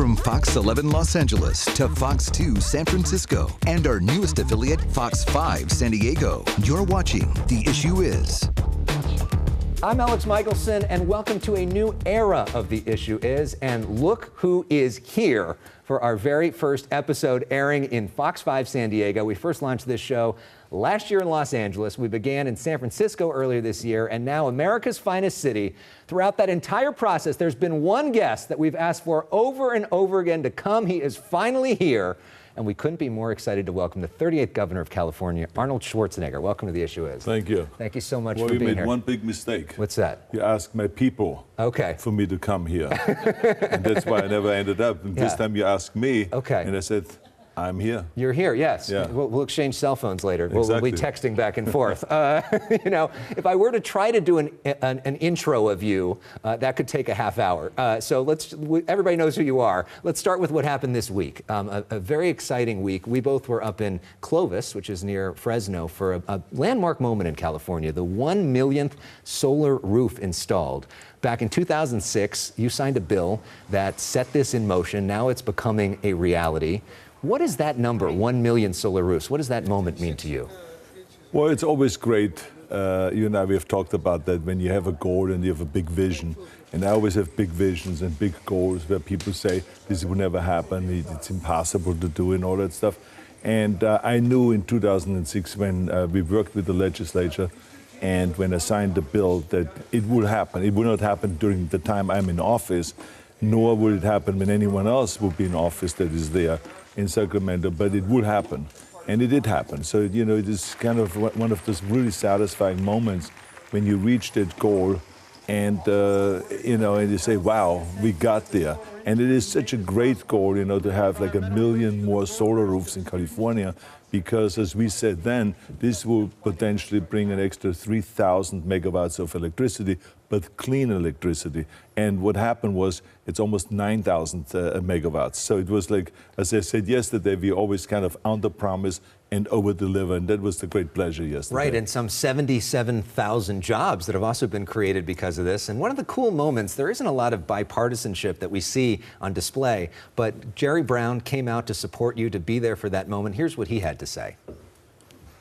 From Fox 11 Los Angeles to Fox 2 San Francisco and our newest affiliate, Fox 5 San Diego, you're watching The Issue Is. I'm Elex Michaelson, and welcome to a new era of The Issue Is. And look who is here for our very first episode airing in Fox 5 San Diego. We first launched this show last year in Los Angeles. We began in San Francisco earlier this year, and now America's finest city. Throughout that entire process, there's been one guest that we've asked for over and over again to come. He is finally here, and we couldn't be more excited to welcome the 38th Governor of California, Arnold Schwarzenegger. Welcome to The Issue Is. Thank you. Thank you so much for being here. Well, you made one big mistake. What's that? You asked my people for me to come here. And that's why I never ended up. And this time you asked me, and I said, I'm here. You're here, yes. Yeah. We'll exchange cell phones later. Exactly. We'll be texting back and forth. You know, if I were to try to do an intro of you, that could take a half hour. So everybody knows who you are. Let's start with what happened this week. A very exciting week. We both were up in Clovis, which is near Fresno, for a landmark moment in California, the 1 millionth solar roof installed. Back in 2006, you signed a bill that set this in motion. Now it's becoming a reality. What is that number, 1 million solar roofs? What does that moment mean to you? Well, it's always great. You and I, we have talked about that when you have a goal and you have a big vision. And I always have big visions and big goals where people say, this will never happen, it's impossible to do and all that stuff. And I knew in 2006 when we worked with the legislature and when I signed the bill that it will happen. It will not happen during the time I'm in office, nor will it happen when anyone else will be in office that is there in Sacramento, but it will happen. And it did happen. So, you know, it is kind of one of those really satisfying moments when you reach that goal and, you know, and you say, wow, we got there. And it is such a great goal, you know, to have like 1 million more solar roofs in California, because as we said then, this will potentially bring an extra 3,000 megawatts of electricity, but clean electricity. And what happened was it's almost 9,000 megawatts. So it was like, as I said yesterday, we always kind of under-promise and over-deliver, and that was the great pleasure yesterday. Right, and some 77,000 jobs that have also been created because of this. And one of the cool moments, there isn't a lot of bipartisanship that we see on display, but Jerry Brown came out to support you, to be there for that moment. Here's what he had to say.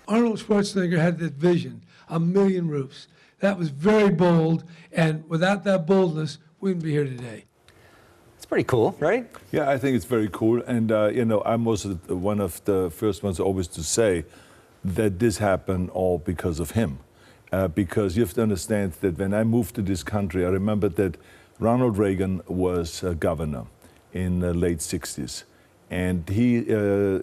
Arnold Schwarzenegger had that vision, 1 million roofs. That was very bold, and without that boldness, we wouldn't be here today. It's pretty cool, right? Yeah, I think it's very cool. And, you know, I'm also one of the first ones always to say that this happened all because of him. Because you have to understand that when I moved to this country, I remember that Ronald Reagan was governor in the late 60s. And he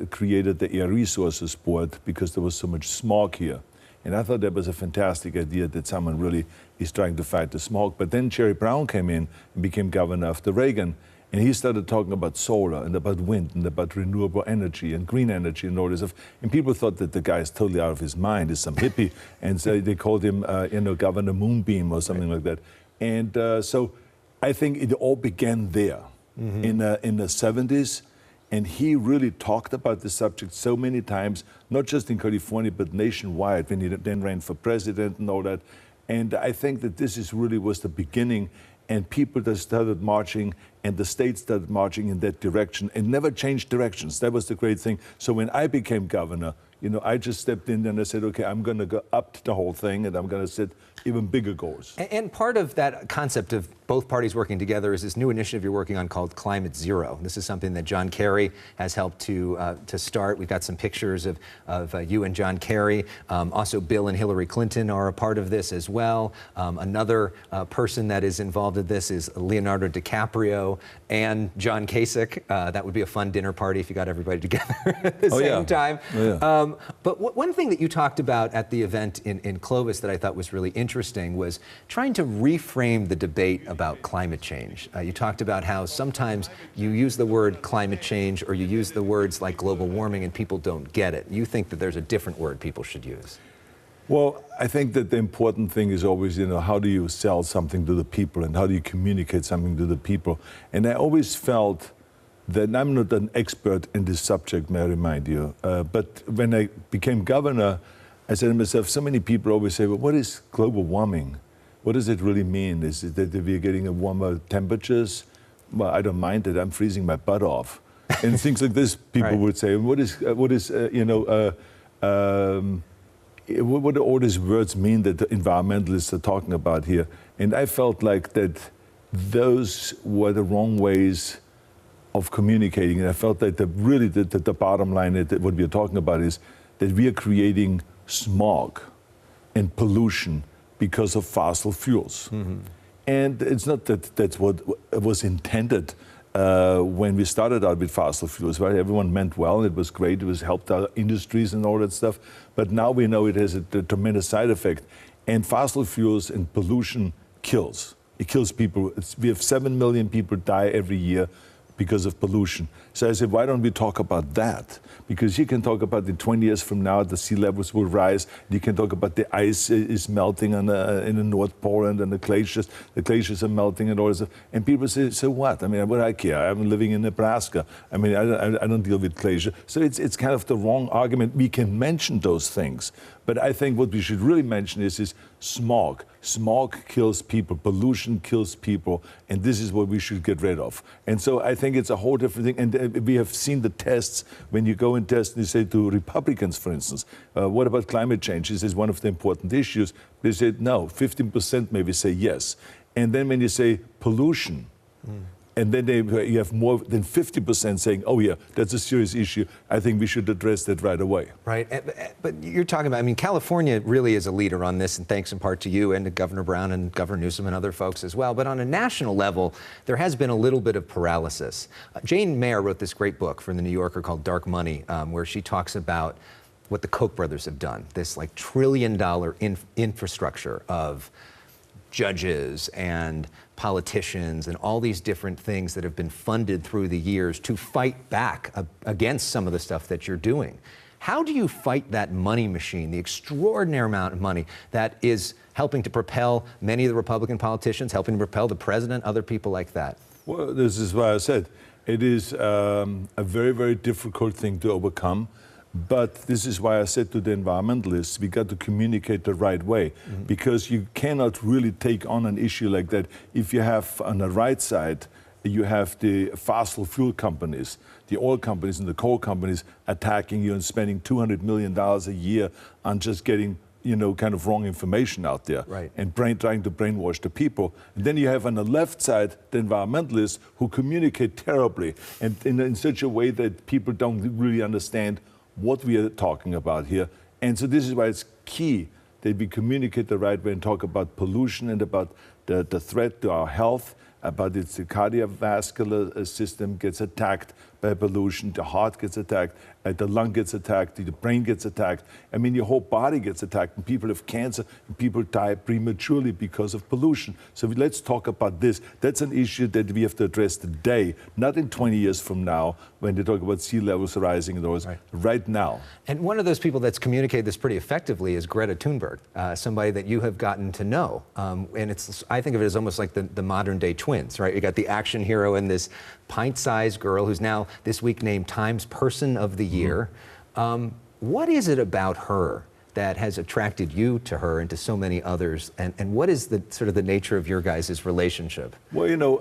created the Air Resources Board because there was so much smog here. And I thought that was a fantastic idea that someone really is trying to fight the smog. But then Jerry Brown came in and became governor after Reagan. And he started talking about solar and about wind and about renewable energy and green energy and all this stuff. And people thought that the guy is totally out of his mind, is some hippie. And so they called him, you know, Governor Moonbeam or something like that. And so I think it all began there in the 70s. And he really talked about the subject so many times, not just in California, but nationwide, when he then ran for president and all that. And I think that this is really was the beginning, and people that started marching, and the state started marching in that direction, and never changed directions. That was the great thing. So when I became governor, you know, I just stepped in and I said, okay, I'm going to go up the whole thing, and I'm going to set even bigger goals. And part of that concept of both parties working together is this new initiative you're working on called Climate Zero. This is something that John Kerry has helped to start. We've got some pictures of you and John Kerry. Also, Bill and Hillary Clinton are a part of this as well. Another person that is involved in this is Leonardo DiCaprio and John Kasich. That would be a fun dinner party if you got everybody together at the same time. But one thing that you talked about at the event in Clovis that I thought was really interesting was trying to reframe the debate about climate change. You talked about how sometimes you use the word climate change or you use the words like global warming and people don't get it. You think that there's a different word people should use. Well, I think that the important thing is always, you know, how do you sell something to the people and how do you communicate something to the people? And I always felt that I'm not an expert in this subject, may I remind you. But when I became governor, I said to myself, so many people always say, well, what is global warming? What does it really mean? Is it that we're getting warmer temperatures? well, I don't mind it. I'm freezing my butt off. And things like this, people Right. would say, what do all these words mean that the environmentalists are talking about here? And I felt like that those were the wrong ways of communicating. And I felt that the bottom line, that what we are talking about is that we are creating smog and pollution because of fossil fuels. Mm-hmm. And it's not that that's what was intended when we started out with fossil fuels, right? Everyone meant well, it was great, it helped our industries and all that stuff. But now we know it has a tremendous side effect. And fossil fuels and pollution kills. It kills people. We have 7 million people die every year because of pollution. So I said, why don't we talk about that? Because you can talk about in 20 years from now, the sea levels will rise. You can talk about the ice is melting in the North Pole and the glaciers are melting and all this. And people say, so what? I mean, what do I care? I'm living in Nebraska. I mean, I don't deal with glacier. So it's kind of the wrong argument. We can mention those things. But I think what we should really mention is smog. Smog kills people, pollution kills people, and this is what we should get rid of. And so I think it's a whole different thing. And we have seen the tests. When you go and test, and you say to Republicans, for instance, what about climate change? This is one of the important issues. They said no, 15% maybe say yes. And then when you say pollution, and then you have more than 50% saying, oh yeah, that's a serious issue. I think we should address that right away. Right, but you're talking about, I mean, California really is a leader on this, and thanks in part to you and to Governor Brown and Governor Newsom and other folks as well. But on a national level, there has been a little bit of paralysis. Jane Mayer wrote this great book for The New Yorker called Dark Money, where she talks about what the Koch brothers have done, this like $1 trillion infrastructure of judges and politicians and all these different things that have been funded through the years to fight back against some of the stuff that you're doing. How do you fight that money machine, the extraordinary amount of money that is helping to propel many of the Republican politicians, helping to propel the president, other people like that? Well, this is why I said it is a very, very difficult thing to overcome. But this is why I said to the environmentalists, we got to communicate the right way, because you cannot really take on an issue like that if you have on the right side, you have the fossil fuel companies, the oil companies and the coal companies attacking you and spending $200 million a year on just getting, kind of wrong information out there, right, and trying to brainwash the people. And then you have on the left side the environmentalists who communicate terribly and in such a way that people don't really understand what we are talking about here. And so this is why it's key that we communicate the right way and talk about pollution and about the threat to our health, about the cardiovascular system gets attacked by pollution, the heart gets attacked, the lung gets attacked, the brain gets attacked. I mean, your whole body gets attacked, and people have cancer, and people die prematurely because of pollution. So let's talk about this. That's an issue that we have to address today, not in 20 years from now, when they talk about sea levels rising and those, right now. And one of those people that's communicated this pretty effectively is Greta Thunberg, somebody that you have gotten to know. And I think of it as almost like the modern day twins, right? You got the action hero and this pint-sized girl who's now this week named Times Person of the Year. What is it about her that has attracted you to her and to so many others? And what is the sort of the nature of your guys' relationship? Well,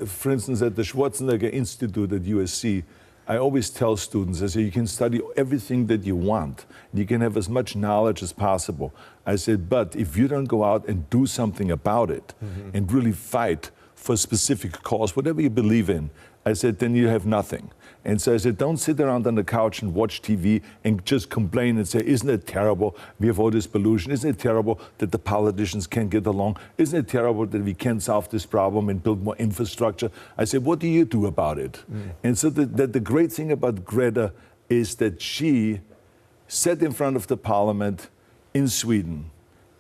for instance, at the Schwarzenegger Institute at USC, I always tell students, I say, you can study everything that you want. You can have as much knowledge as possible. I said, but if you don't go out and do something about it and really fight for a specific cause, whatever you believe in, I said, then you have nothing. And so I said, don't sit around on the couch and watch TV and just complain and say, isn't it terrible we have all this pollution? Isn't it terrible that the politicians can't get along? Isn't it terrible that we can't solve this problem and build more infrastructure? I said, what do you do about it? And so the great thing about Greta is that she sat in front of the parliament in Sweden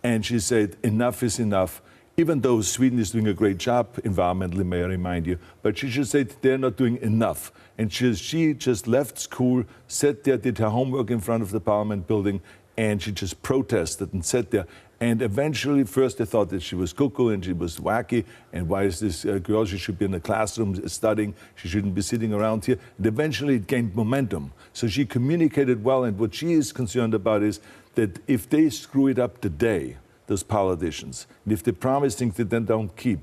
and she said, enough is enough. Even though Sweden is doing a great job environmentally, may I remind you, but she just said they're not doing enough. And she just left school, sat there, did her homework in front of the parliament building, and she just protested and sat there. And eventually, first they thought that she was cuckoo and she was wacky, and why is this girl, she should be in the classroom studying, she shouldn't be sitting around here. And eventually it gained momentum. So she communicated well, and what she is concerned about is that if they screw it up today, those politicians, and if they promise things that then don't keep,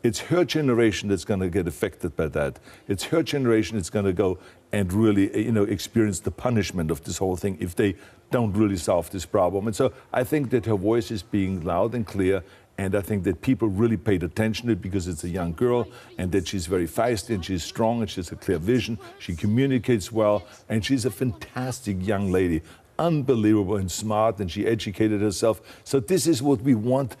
It's her generation that's going to get affected by that. It's her generation that's going to go and really, experience the punishment of this whole thing if they don't really solve this problem. And so I think that her voice is being loud and clear, and I think that people really paid attention to it because it's a young girl, and that she's very feisty, and she's strong, and she has a clear vision. She communicates well, and she's a fantastic young lady, unbelievable and smart, and she educated herself. So this is what we want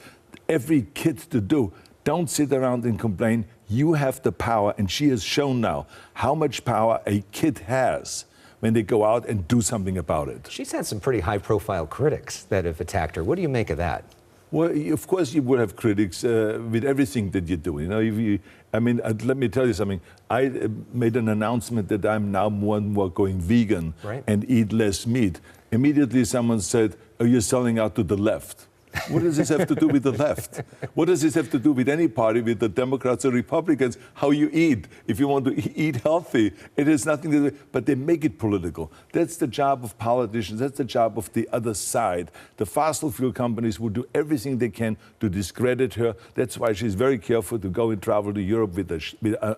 every kid to do. Don't sit around and complain. You have the power, and she has shown now how much power a kid has when they go out and do something about it. She's had some pretty high-profile critics that have attacked her. What do you make of that? Well, of course you will have critics with everything that you do. Let me tell you something. I made an announcement that I'm now more and more going vegan and eat less meat. Immediately someone said, "Oh, you're selling out to the left." What does this have to do with the left? What does this have to do with any party, with the Democrats or Republicans? How you eat. If you want to eat healthy, it has nothing to do, but they make it political. That's the job of politicians. That's the job of the other side. The fossil fuel companies will do everything they can to discredit her. That's why she's very careful to go and travel to Europe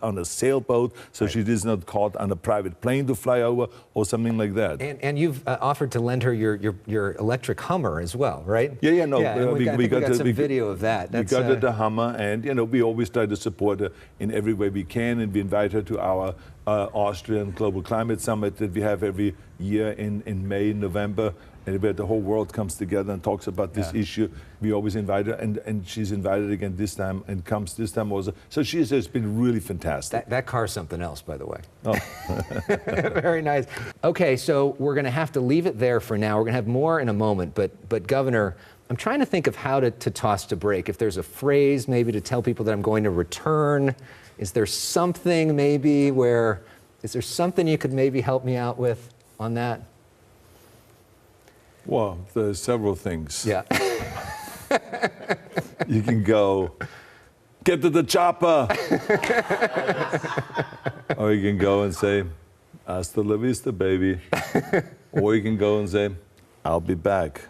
on a sailboat, so she is not caught on a private plane to fly over or something like that. And you've offered to lend her your electric Hummer as well, right? Yeah, no. We got some video of that. We got the Hummer, and we always try to support her in every way we can, and we invite her to our Austrian Global Climate Summit that we have every year in May, November, and where the whole world comes together and talks about this issue. We always invite her, and she's invited again this time, and comes this time also. So she has been really fantastic. That car's something else, by the way. Oh. Very nice. Okay, so we're going to have to leave it there for now. We're going to have more in a moment, but Governor, I'm trying to think of how to toss to break. If there's a phrase maybe to tell people that I'm going to return, is there something maybe is there something you could maybe help me out with on that? Well, there's several things. Yeah. You can go, "Get to the chopper." Or you can go and say, "Hasta la vista, baby." Or you can go and say, "I'll be back."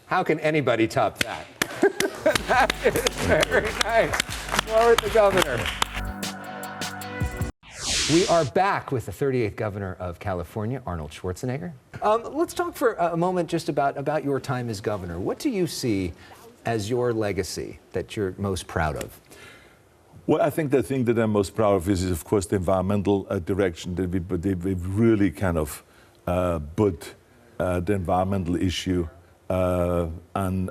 How can anybody top that? That is very nice. More with the governor. We are back with the 38th governor of California, Arnold Schwarzenegger. Let's talk for a moment just about your time as governor. What do you see as your legacy that you're most proud of? Well, I think the thing that I'm most proud of is of course, the environmental direction that we've really kind of put the environmental issue on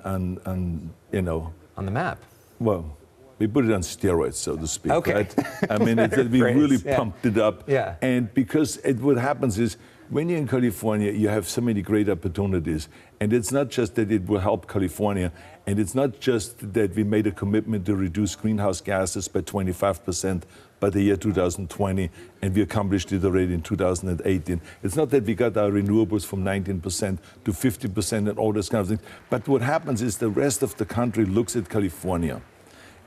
the map. Well, we put it on steroids, so to speak. Okay. Right? I mean, we really pumped it up. Yeah. And because what happens is, when you're in California, you have so many great opportunities. And it's not just that it will help California, and it's not just that we made a commitment to reduce greenhouse gases by 25% by the year 2020, and we accomplished it already in 2018. It's not that we got our renewables from 19% to 50% and all those kind of things. But what happens is the rest of the country looks at California,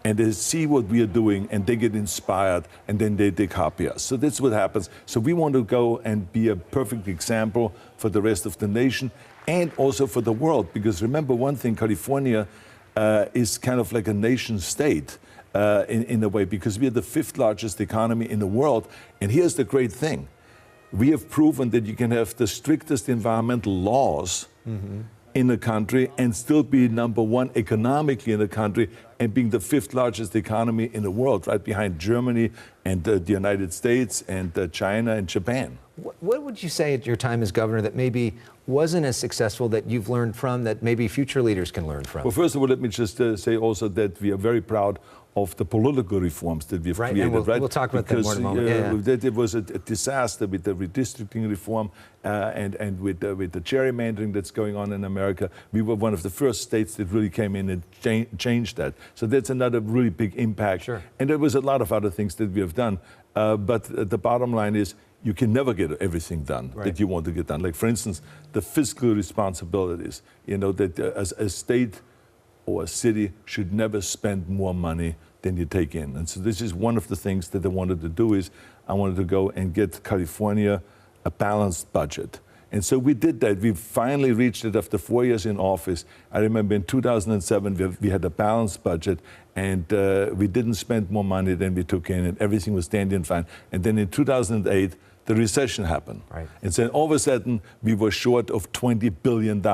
and they see what we are doing, and they get inspired, and then they copy us. So that's what happens. So we want to go and be a perfect example for the rest of the nation, and also for the world. Because remember one thing, California is kind of like a nation state in a way, because we are the 5th largest economy in the world. And here's the great thing. We have proven that you can have the strictest environmental laws in the country and still be #1 economically in the country, and being the 5th largest economy in the world, right behind Germany and the United States and China and Japan. What would you say at your time as governor that maybe wasn't as successful that you've learned from, that maybe future leaders can learn from? Well, first of all, let me just say also that we are very proud of the political reforms that we've created. And we'll talk about that more in a moment. It was a disaster with the redistricting reform and with the gerrymandering that's going on in America. We were one of the first states that really came in and changed that. So that's another really big impact. Sure. And there was a lot of other things that we have done. But the bottom line is, you can never get everything done that you want to get done. Like, for instance, the fiscal responsibilities, that a state or a city should never spend more money than you take in. And so this is one of the things that I wanted to do, is I wanted to go and get California a balanced budget. And so we did that. We finally reached it after 4 years in office. I remember in 2007, we had a balanced budget, and we didn't spend more money than we took in, and everything was standing fine. And then in 2008, the recession happened. Right. And then all of a sudden, we were short of $20 billion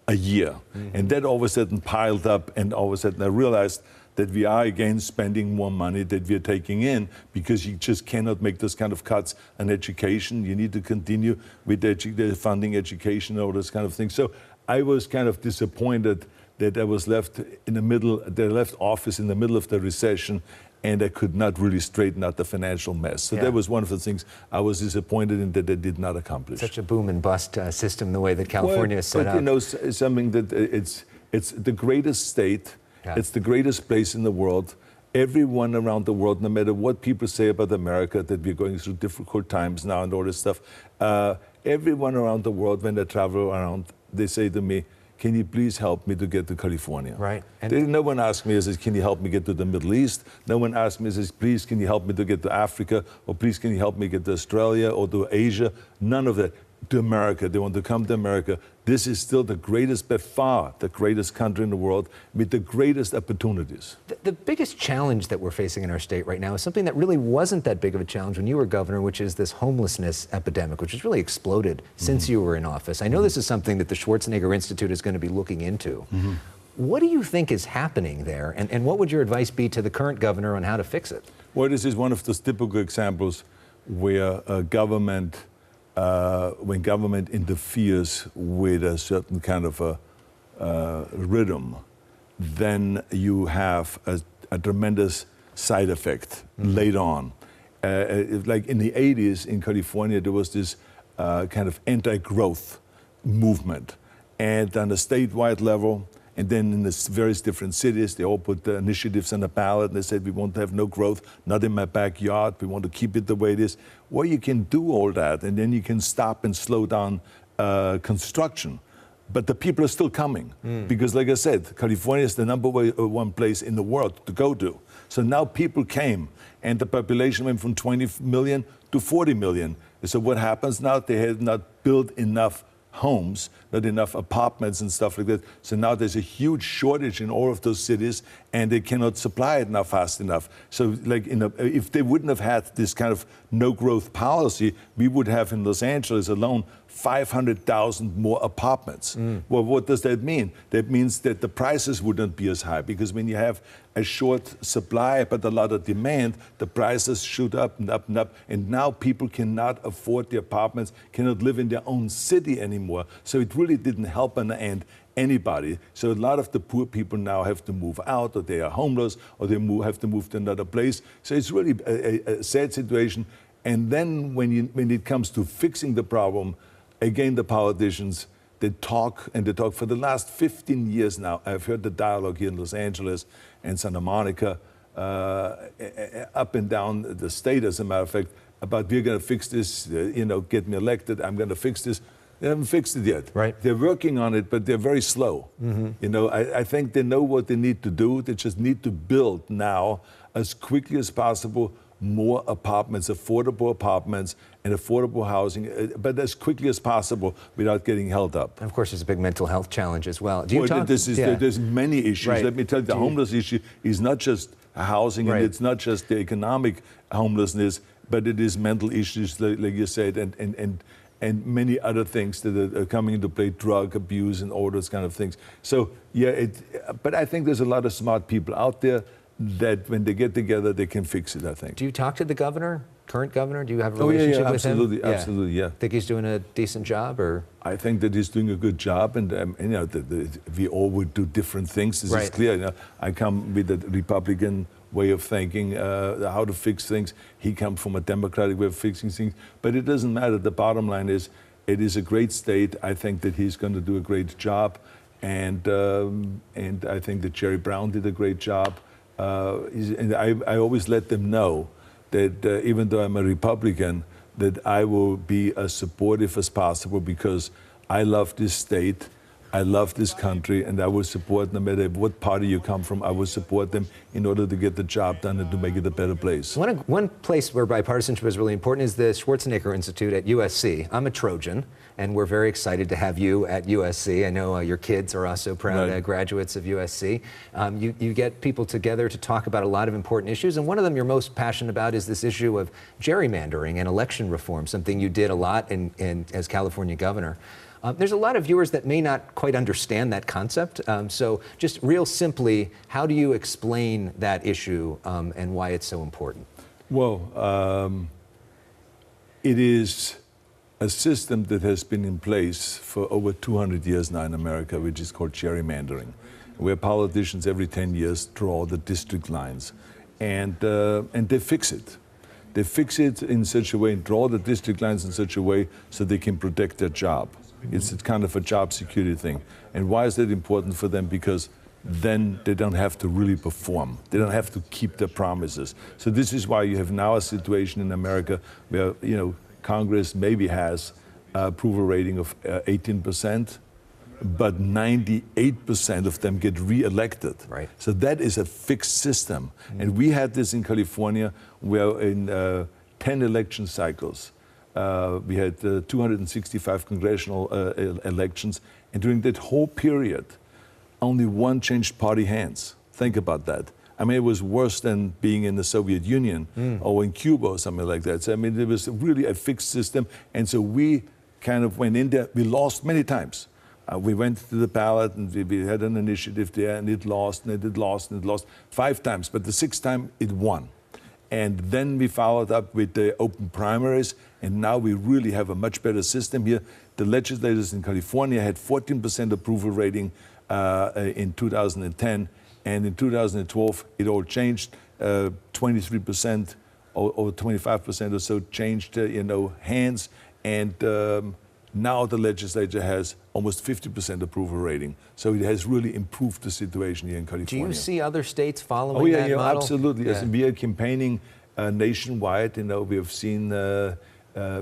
a year. Mm-hmm. And that all of a sudden piled up, and all of a sudden I realized that we are again spending more money that we're taking in, because you just cannot make those kind of cuts on education. You need to continue with the funding education, all those kind of things. So I was kind of disappointed that I was left in the middle, they left office in the middle of the recession, and I could not really straighten out the financial mess. So that was one of the things I was disappointed in that they did not accomplish. Such a boom and bust system, the way that California is set up. But you know, something that it's the greatest state. Yeah. It's the greatest place in the world. Everyone around the world, no matter what people say about America, that we're going through difficult times now and all this stuff, everyone around the world, when they travel around, they say to me, can you please help me to get to California? Right. No one asks me, can you help me get to the Middle East? No one asks me, please, can you help me to get to Africa? Or please, can you help me get to Australia or to Asia? None of that. To America. They want to come to America. This is still the greatest, by far, the greatest country in the world with the greatest opportunities. The biggest challenge that we're facing in our state right now is something that really wasn't that big of a challenge when you were governor, which is this homelessness epidemic, which has really exploded since you were in office. I know this is something that the Schwarzenegger Institute is going to be looking into. What do you think is happening there, and what would your advice be to the current governor on how to fix it? Well, this is one of those typical examples where when government interferes with a certain kind of a rhythm, then you have a tremendous side effect later on. Like in the 80s in California, there was this kind of anti-growth movement. And on a statewide level, and then in the various different cities, they all put the initiatives on the ballot, and they said, we want to have no growth, not in my backyard, we want to keep it the way it is. Well, you can do all that, and then you can stop and slow down construction. But the people are still coming, because like I said, California is the number one place in the world to go to. So now people came, and the population went from 20 million to 40 million. So what happens now? They had not built enough homes, not enough apartments and stuff like that. So now there's a huge shortage in all of those cities, and they cannot supply it now fast enough. So like, if they wouldn't have had this kind of no growth policy, we would have in Los Angeles alone 500,000 more apartments. Well, what does that mean? That means that the prices wouldn't be as high, because when you have a short supply but a lot of demand, the prices shoot up and up and up, and now people cannot afford the apartments, cannot live in their own city anymore. So it really didn't help in the end anybody. So a lot of the poor people now have to move out, or they are homeless, or they have to move to another place. So it's really a sad situation. And then when it comes to fixing the problem, again, the politicians, they talk for the last 15 years now. I've heard the dialogue here in Los Angeles and Santa Monica, up and down the state, as a matter of fact, about we're going to fix this, get me elected, I'm going to fix this. They haven't fixed it yet. Right. They're working on it, but they're very slow. I think they know what they need to do. They just need to build now, as quickly as possible, more apartments, affordable apartments and affordable housing, but as quickly as possible without getting held up. And of course, there's a big mental health challenge as well. Do you talk? There's many issues. Right. Let me tell you, the homeless issue is not just housing, and it's not just the economic homelessness, but it is mental issues, like you said, and many other things that are coming into play, drug abuse and all those kind of things. So, but I think there's a lot of smart people out there that when they get together, they can fix it, I think. Do you talk to the governor, current governor? Do you have a relationship with him? Absolutely, yeah. Think he's doing a decent job, or? I think that he's doing a good job, and we all would do different things. This is clear. I come with a Republican way of thinking, how to fix things. He comes from a Democratic way of fixing things. But it doesn't matter. The bottom line is, it is a great state. I think that he's going to do a great job, and I think that Jerry Brown did a great job. And I always let them know that even though I'm a Republican, that I will be as supportive as possible, because I love this state. I love this country, and I will support, no matter what party you come from, I will support them in order to get the job done and to make it a better place. One place where bipartisanship is really important is the Schwarzenegger Institute at USC. I'm a Trojan, and we're very excited to have you at USC. I know your kids are also proud graduates of USC. You get people together to talk about a lot of important issues, and one of them you're most passionate about is this issue of gerrymandering and election reform, something you did a lot as California governor. There's a lot of viewers that may not quite understand that concept. So just real simply, how do you explain that issue and why it's so important? Well, it is a system that has been in place for over 200 years now in America, which is called gerrymandering, where politicians every 10 years draw the district lines, and they fix it. They fix it in such a way and draw the district lines in such a way so they can protect their job. It's kind of a job security thing. And why is that important for them? Because then they don't have to really perform. They don't have to keep their promises. So this is why you have now a situation in America where, Congress maybe has approval rating of 18%, but 98% of them get re-elected. Right. So that is a fixed system. And we had this in California where in 10 election cycles, we had 265 congressional elections, and during that whole period, only one changed party hands. Think about that. I mean, it was worse than being in the Soviet Union or in Cuba or something like that. So, I mean, it was really a fixed system, and so we kind of went in there. We lost many times. We went to the ballot, and we had an initiative there, and it lost, and it lost, and it lost 5 times, but the 6th time it won. And then we followed up with the open primaries, and now we really have a much better system here. The legislators in California had 14% approval rating in 2010, and in 2012 it all changed. 23% or 25% or so changed, hands, and now the legislature has almost 50% approval rating. So it has really improved the situation here in California. Do you see other states following that model? Absolutely. Yes. We are campaigning nationwide. We have seen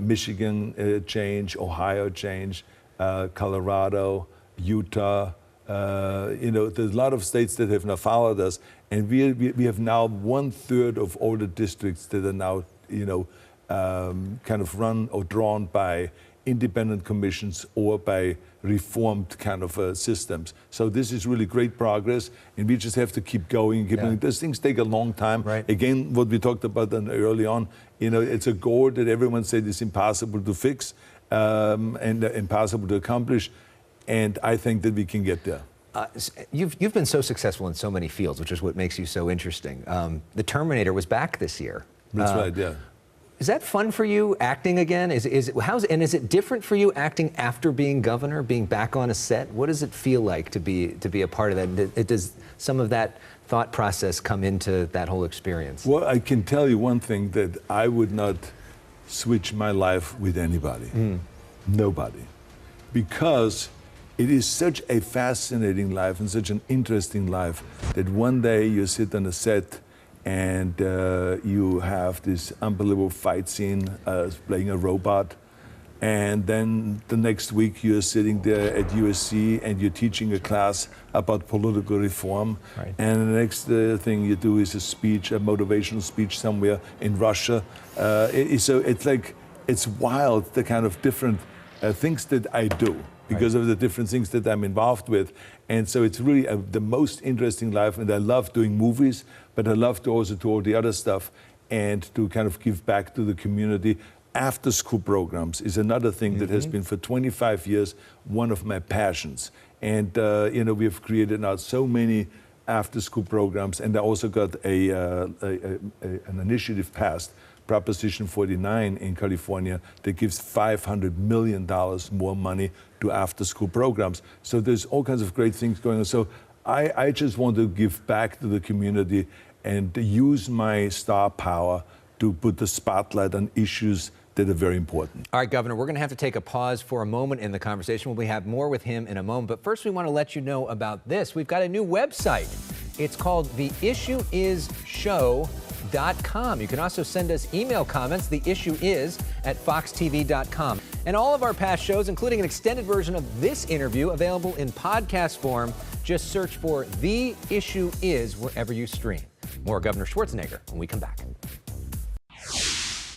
Michigan change, Ohio change, Colorado, Utah. There's a lot of states that have now followed us, and we have now 1/3 of all the districts that are now, kind of run or drawn by independent commissions or by reformed kind of systems. So this is really great progress, and we just have to keep going. Those things take a long time. Right. Again, what we talked about early on, it's a goal that everyone said is impossible to fix and impossible to accomplish, and I think that we can get there. You've been so successful in so many fields, which is what makes you so interesting. The Terminator was back this year. That's right, yeah. Is that fun for you, acting again? Is it different for you acting after being governor, being back on a set? What does it feel like to be a part of that? Does some of that thought process come into that whole experience? Well, I can tell you one thing, that I would not switch my life with anybody. Nobody. Because it is such a fascinating life and such an interesting life that one day you sit on a set and you have this unbelievable fight scene playing a robot, and then the next week you're sitting there at USC and you're teaching a class about political reform, right. And the next thing you do is a speech, a motivational speech somewhere in Russia. So it's wild, the kind of different things that I do because of the different things that I'm involved with. And so it's really the most interesting life, and I love doing movies, but I love to also do all the other stuff and to kind of give back to the community. After school programs is another thing that has been for 25 years one of my passions. And we have created now so many after school programs, and I also got an initiative passed, Proposition 49 in California, that gives $500 million more money to after-school programs. So there's all kinds of great things going on. So I just want to give back to the community and use my star power to put the spotlight on issues that are very important. All right, Governor, we're going to have to take a pause for a moment in the conversation. We'll have more with him in a moment. But first, we want to let you know about this. We've got a new website. It's called theissueisshow.com. foxtv.com. You can also send us email comments. The issue is at foxtv.com. And all of our past shows, including an extended version of this interview, available in podcast form. Just search for The Issue Is wherever you stream. More Governor Schwarzenegger when we come back.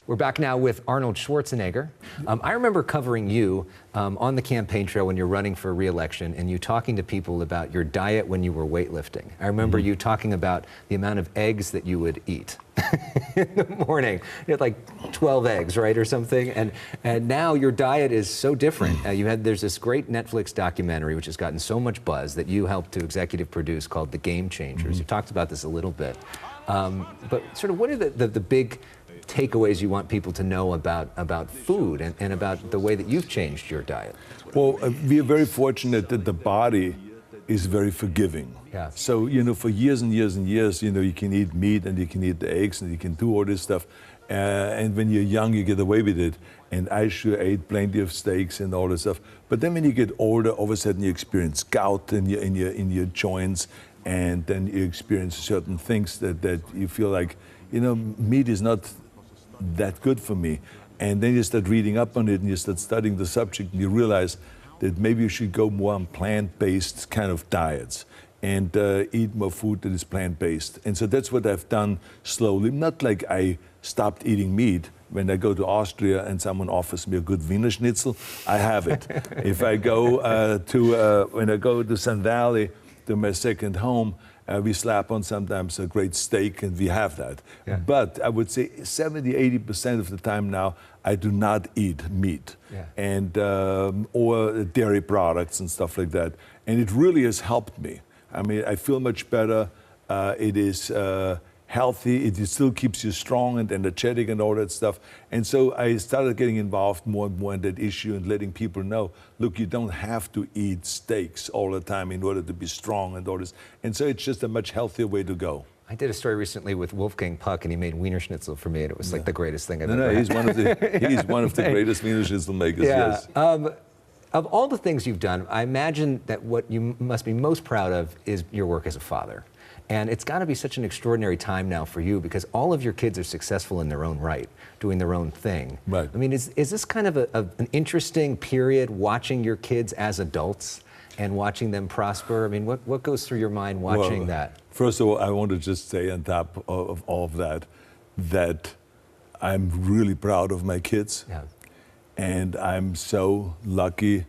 We're back now with Arnold Schwarzenegger. I remember covering you on the campaign trail when you're running for re-election and you talking to people about your diet when you were weightlifting. I remember you talking about the amount of eggs that you would eat in the morning. You had like 12 eggs, right, or something. And now your diet is so different. There's this great Netflix documentary which has gotten so much buzz that you helped to executive produce called The Game Changers. You talked about this a little bit. But sort of what are the big takeaways you want people to know about food and about the way that you've changed your diet? Well, we are very fortunate that the body is very forgiving. Yeah. So, for years and years and years, you can eat meat and you can eat the eggs and you can do all this stuff. And when you're young, you get away with it. And I sure ate plenty of steaks and all this stuff. But then when you get older, all of a sudden you experience gout in your joints, and then you experience certain things that you feel like, meat is not that good for me. And then you start reading up on it and you start studying the subject and you realize that maybe you should go more on plant-based kind of diets and eat more food that is plant-based. And so that's what I've done slowly. Not like I stopped eating meat. When I go to Austria and someone offers me a good Wiener Schnitzel, I have it. If I go when I go to Sun Valley, to my second home, we slap on sometimes a great steak, and we have that. Yeah. But I would say 70–80% of the time now, I do not eat meat and or dairy products and stuff like that. And it really has helped me. I mean, I feel much better. It is healthy. It still keeps you strong and energetic and all that stuff. And so I started getting involved more and more in that issue and letting people know, look, you don't have to eat steaks all the time in order to be strong and all this. And so it's just a much healthier way to go. I did a story recently with Wolfgang Puck, and he made Wiener Schnitzel for me, and it was like the greatest thing I've ever had. He's one of the greatest Wiener Schnitzel makers, yes. Of all the things you've done, I imagine that what you must be most proud of is your work as a father. And it's got to be such an extraordinary time now for you because all of your kids are successful in their own right, doing their own thing. Right. I mean, is this kind of an interesting period watching your kids as adults and watching them prosper? I mean, what goes through your mind watching that? First of all, I want to just say on top of all of that I'm really proud of my kids. Yeah. And I'm so lucky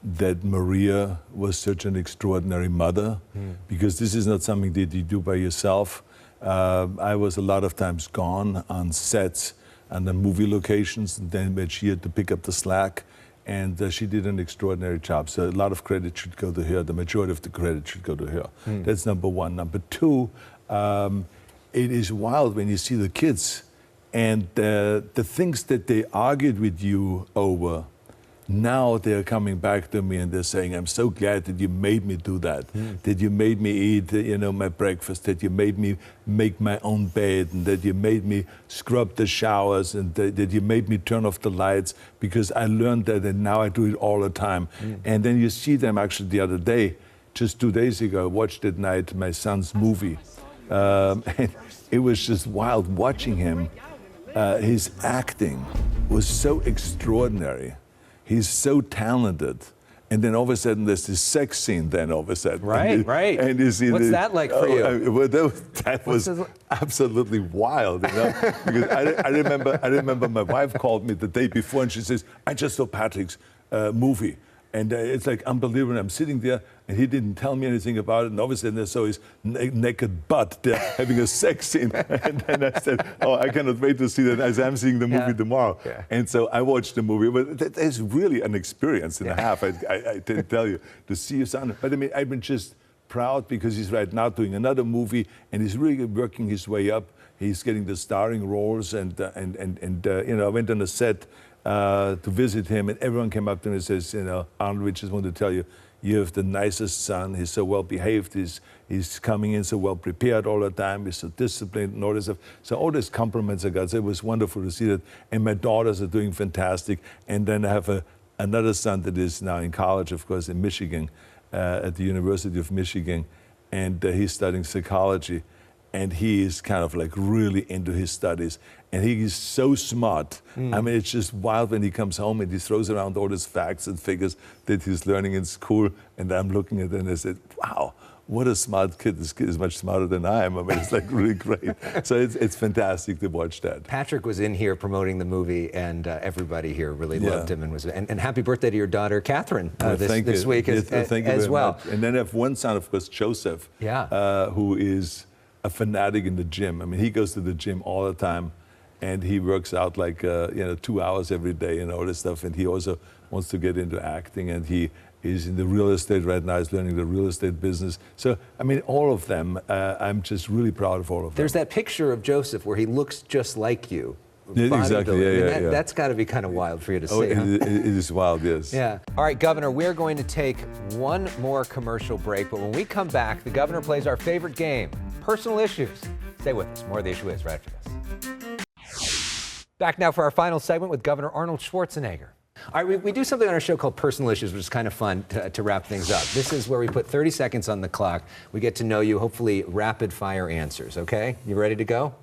that Maria was such an extraordinary mother, because this is not something that you do by yourself. I was a lot of times gone on sets and on movie locations, and then she had to pick up the slack, and she did an extraordinary job. So a lot of credit should go to her. The majority of the credit should go to her. That's number one. Number two, it is wild when you see the kids and the things that they argued with you over. Now they're coming back to me and they're saying, I'm so glad that you made me do that, that you made me eat, my breakfast, that you made me make my own bed, and that you made me scrub the showers, and that you made me turn off the lights, because I learned that and now I do it all the time. And then you see them actually the other day, just 2 days ago, I watched at night my son's movie. And it was just wild watching him. His acting was so extraordinary. He's so talented. And then all of a sudden there's this sex scene then all of a sudden. Right, right. And you see what's that like for you? Well, that was absolutely wild, because I remember my wife called me the day before and she says, I just saw Patrick's movie. And it's like unbelievable. I'm sitting there, and he didn't tell me anything about it. And all of a sudden, I saw his naked butt there having a sex scene. And then I said, oh, I cannot wait to see that as I'm seeing the movie tomorrow. Yeah. And so I watched the movie. But that is really an experience and a half, I didn't tell you, to see your son. But I mean, I've been just proud because he's right now doing another movie, and he's really working his way up. He's getting the starring roles, and I went on a set to visit him, and everyone came up to me and says, Arnold, we just want to tell you, you have the nicest son. He's so well behaved. He's coming in so well prepared all the time. He's so disciplined and all this stuff. So all these compliments I got. So it was wonderful to see that. And my daughters are doing fantastic. And then I have another son that is now in college, of course, in Michigan, at the University of Michigan, and he's studying psychology. and he is kind of like really into his studies. And he is so smart. I mean, it's just wild when he comes home and he throws around all his facts and figures that he's learning in school. And I'm looking at it and I said, wow, what a smart kid. This kid is much smarter than I am. I mean, it's like really great. So it's fantastic to watch that. Patrick was in here promoting the movie, and everybody here really loved him. And happy birthday to your daughter, Catherine, this week as well. Much. And then I have one son, of course, Joseph, who is a fanatic in the gym. I mean, he goes to the gym all the time. And he works out like 2 hours every day and all this stuff. And he also wants to get into acting. And he is in the real estate right now. He's learning the real estate business. So, I mean, all of them, I'm just really proud of all of them. There's that picture of Joseph where he looks just like you. Yeah, exactly, That's got to be kind of wild for you to see. It is wild, yes. Yeah. All right, Governor, we're going to take one more commercial break. But when we come back, the Governor plays our favorite game, Personal Issues. Stay with us. More of The Issue Is right after this. Back now for our final segment with Governor Arnold Schwarzenegger. All right, we do something on our show called Personal Issues, which is kind of fun to wrap things up. This is where we put 30 seconds on the clock. We get to know you, hopefully rapid fire answers, okay? You ready to go?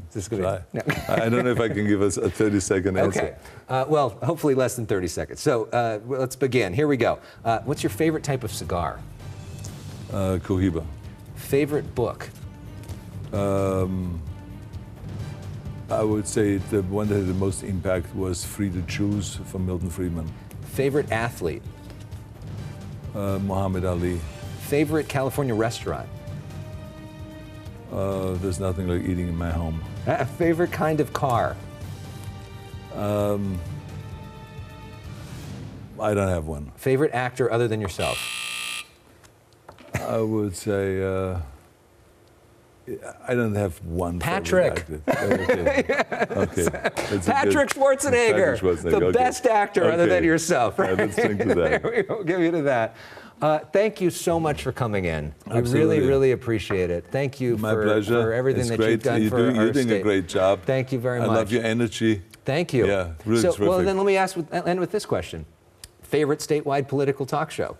Is this going to be? No. I don't know if I can give us a 30-second answer. Okay. Well, hopefully less than 30 seconds. So let's begin. Here we go. What's your favorite type of cigar? Cohiba. Favorite book? I would say the one that had the most impact was Free to Choose from Milton Friedman. Favorite athlete? Muhammad Ali. Favorite California restaurant? There's nothing like eating in my home. Favorite kind of car? I don't have one. Favorite actor other than yourself? I would say I don't have one. Patrick. Okay. Patrick Schwarzenegger, the best actor other than yourself. Right? Let's drink to that. There we go. Give you to that. Thank you so much for coming in. Absolutely. We really appreciate it. Thank you for everything that you've done for our You're doing state. a great job. Thank you very much. I love your energy. Thank you. Yeah, really terrific. Well, then let me end with this question. Favorite statewide political talk show?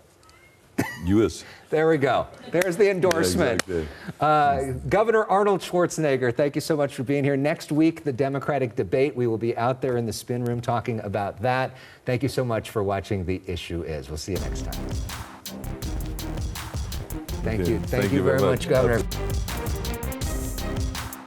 US. There we go. There's the endorsement. Yeah, exactly. Governor Arnold Schwarzenegger, thank you so much for being here. Next week, the Democratic debate. We will be out there in the spin room talking about that. Thank you so much for watching The Issue Is. We'll see you next time. Thank you. Thank you very much, Governor.